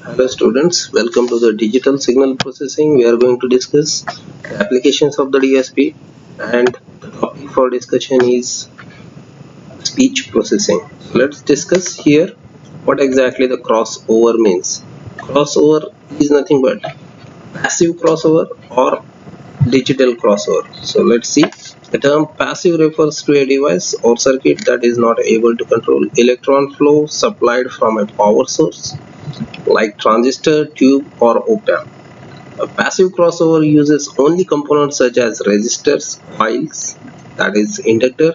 Hello students, welcome to the digital signal processing. We are going to discuss the applications of the DSP, and the topic for discussion is speech processing. Let's discuss here what exactly the crossover means. Crossover is nothing but passive crossover or digital crossover. So let's see. The term passive refers to a device or circuit that is not able to control electron flow supplied from a power source like transistor, tube or op-amp. A passive crossover uses only components such as resistors, coils, that is inductor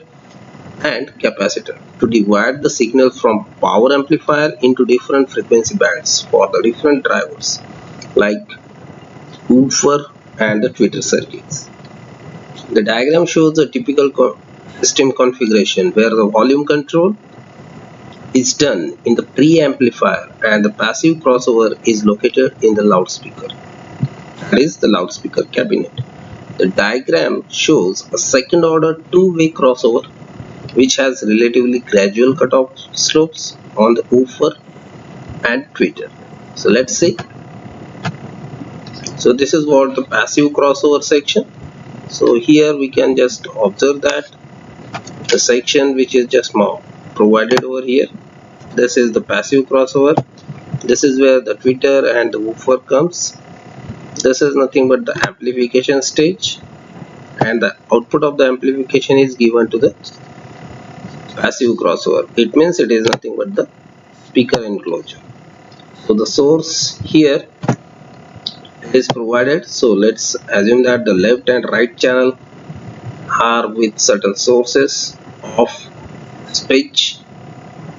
and capacitor to divide the signal from power amplifier into different frequency bands for the different drivers like woofer and the tweeter circuits. The diagram shows a typical system configuration where the volume control is done in the preamplifier and the passive crossover is located in the loudspeaker, that is the loudspeaker cabinet. The diagram shows a second order two-way crossover which has relatively gradual cutoff slopes on the woofer and tweeter. So let's see. So this is what the passive crossover section. So here we can just observe that the section which is just now provided over here, this is the passive crossover. This is where the tweeter and the woofer comes. This is nothing but the amplification stage, and the output of the amplification is given to the passive crossover. It means it is nothing but the speaker enclosure. So the source here is provided. So let's assume that the left and right channel are with certain sources of speech.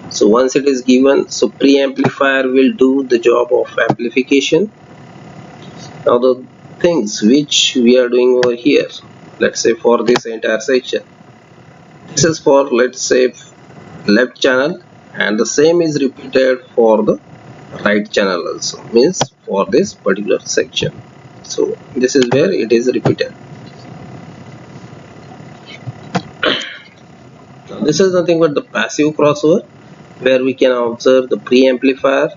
So once it is given, so preamplifier will do the job of amplification. Now the things which we are doing over here, let's say for this entire section, this is for, let's say, left channel, and the same is repeated for the right channel also, means for this particular section. So this is where it is repeated. Now this is nothing but the passive crossover where we can observe the preamplifier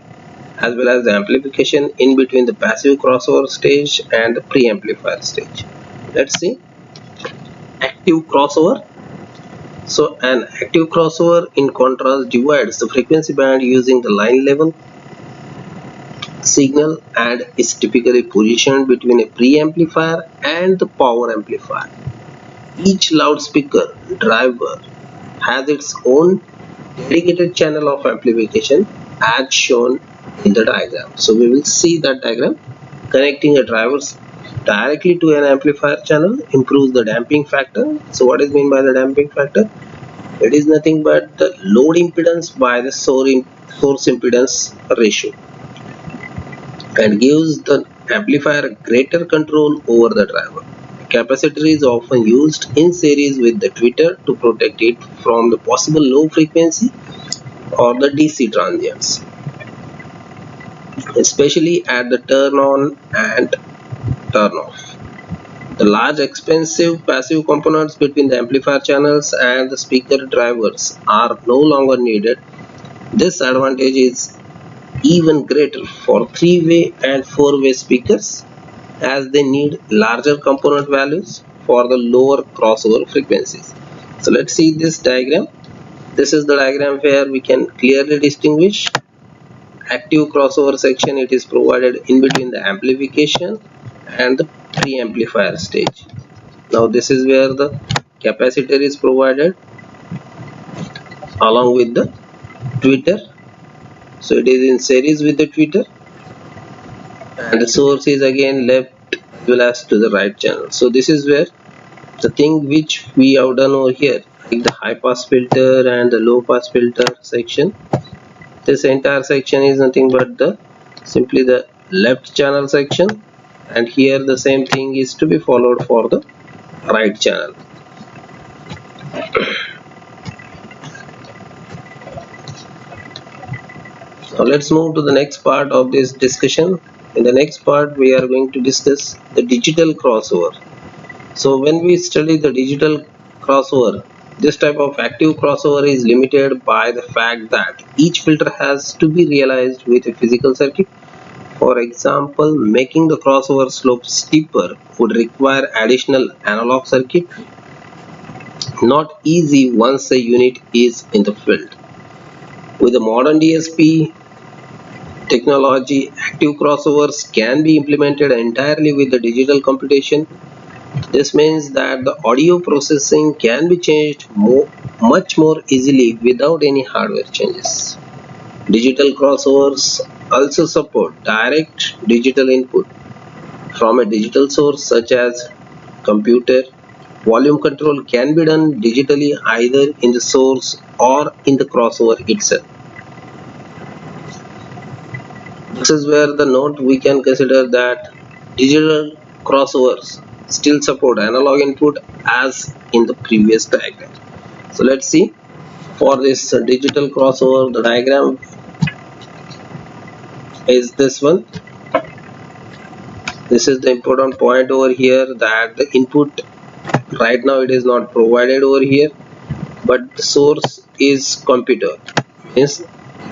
as well as the amplification in between the passive crossover stage and the preamplifier stage. Let's see active crossover. So an active crossover in contrast divides the frequency band using the line level signal and is typically positioned between a preamplifier and the power amplifier. Each loudspeaker driver has its own dedicated channel of amplification as shown in the diagram. So we will see that diagram. Connecting a drivers directly to an amplifier channel improves the damping factor. So what is meant by the damping factor? It is nothing but the load impedance by the source impedance ratio, and gives the amplifier greater control over the driver. A capacitor is often used in series with the tweeter to protect it from the possible low frequency or the DC transients, especially at the turn on and turn off. The large expensive passive components between the amplifier channels and the speaker drivers are no longer needed. This advantage is even greater for three-way and four-way speakers as they need larger component values for the lower crossover frequencies. So let's see this diagram. This is the diagram where we can clearly distinguish active crossover section. It is provided in between the amplification and the pre-amplifier stage. Now this is where the capacitor is provided along with the tweeter. So it is in series with the tweeter, and the source is again left as well as to the right channel. So this is where the thing which we have done over here, like the high pass filter and the low pass filter section. This entire section is nothing but the simply the left channel section, and here the same thing is to be followed for the right channel. Now let's move to the next part of this discussion. In the next part we are going to discuss the digital crossover. So when we study the digital crossover, This type of active crossover is limited by the fact that each filter has to be realized with a physical circuit. For example, making the crossover slope steeper would require additional analog circuit, not easy once the unit is in the field. With the modern DSP technology, active crossovers can be implemented entirely with the digital computation. This means that the audio processing can be changed much more easily without any hardware changes. Digital crossovers also support direct digital input from a digital source such as computer. Volume control can be done digitally either in the source or in the crossover itself. This is where the note we can consider that digital crossovers still support analog input as in the previous diagram. So let's see, for this digital crossover, the diagram is this one. This is the important point over here, that the input right now it is not provided over here, but the source is computer, means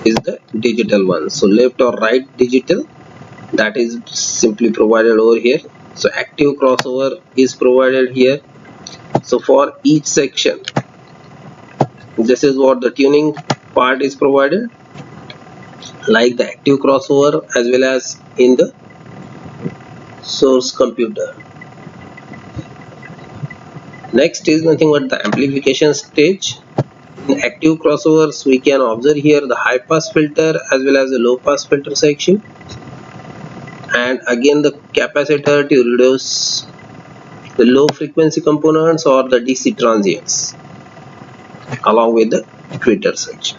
is the digital one. So left or right digital, that is simply provided over here. So active crossover is provided here. So for each section, this is what the tuning part is provided, like the active crossover as well as in the source computer. Next is nothing but the amplification stage. In active crossovers, we can observe here the high pass filter as well as the low pass filter section, and again the capacitor to reduce the low frequency components or the DC transients, along with the tweeter section.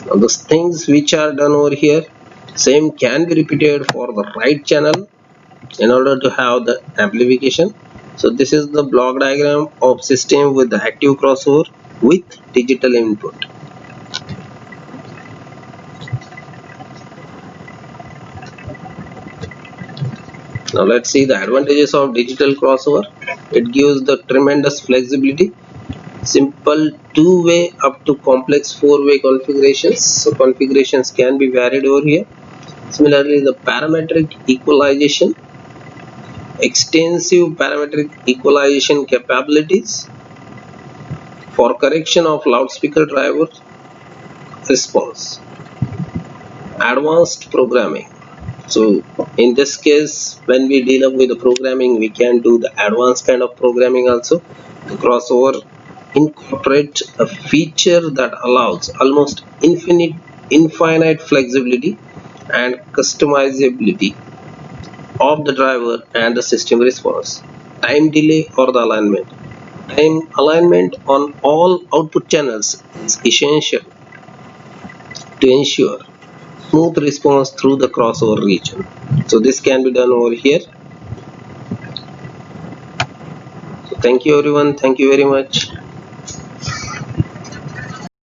Now those things which are done over here, same can be repeated for the right channel in order to have the amplification. So this is the block diagram of system with the active crossover with digital input. Now let's see the advantages of digital crossover. It gives the tremendous flexibility, simple two-way up to complex four-way configurations. So configurations can be varied over here. Similarly, the parametric equalization, extensive parametric equalization capabilities for correction of loudspeaker driver response, advanced programming. So in this case, when we deal up with the programming, we can do the advanced kind of programming also. The crossover incorporate a feature that allows almost infinite flexibility and customizability of the driver and the system response. Time delay or the alignment. Time alignment on all output channels is essential to ensure smooth response through the crossover region. So this can be done over here. So thank you everyone, thank you very much.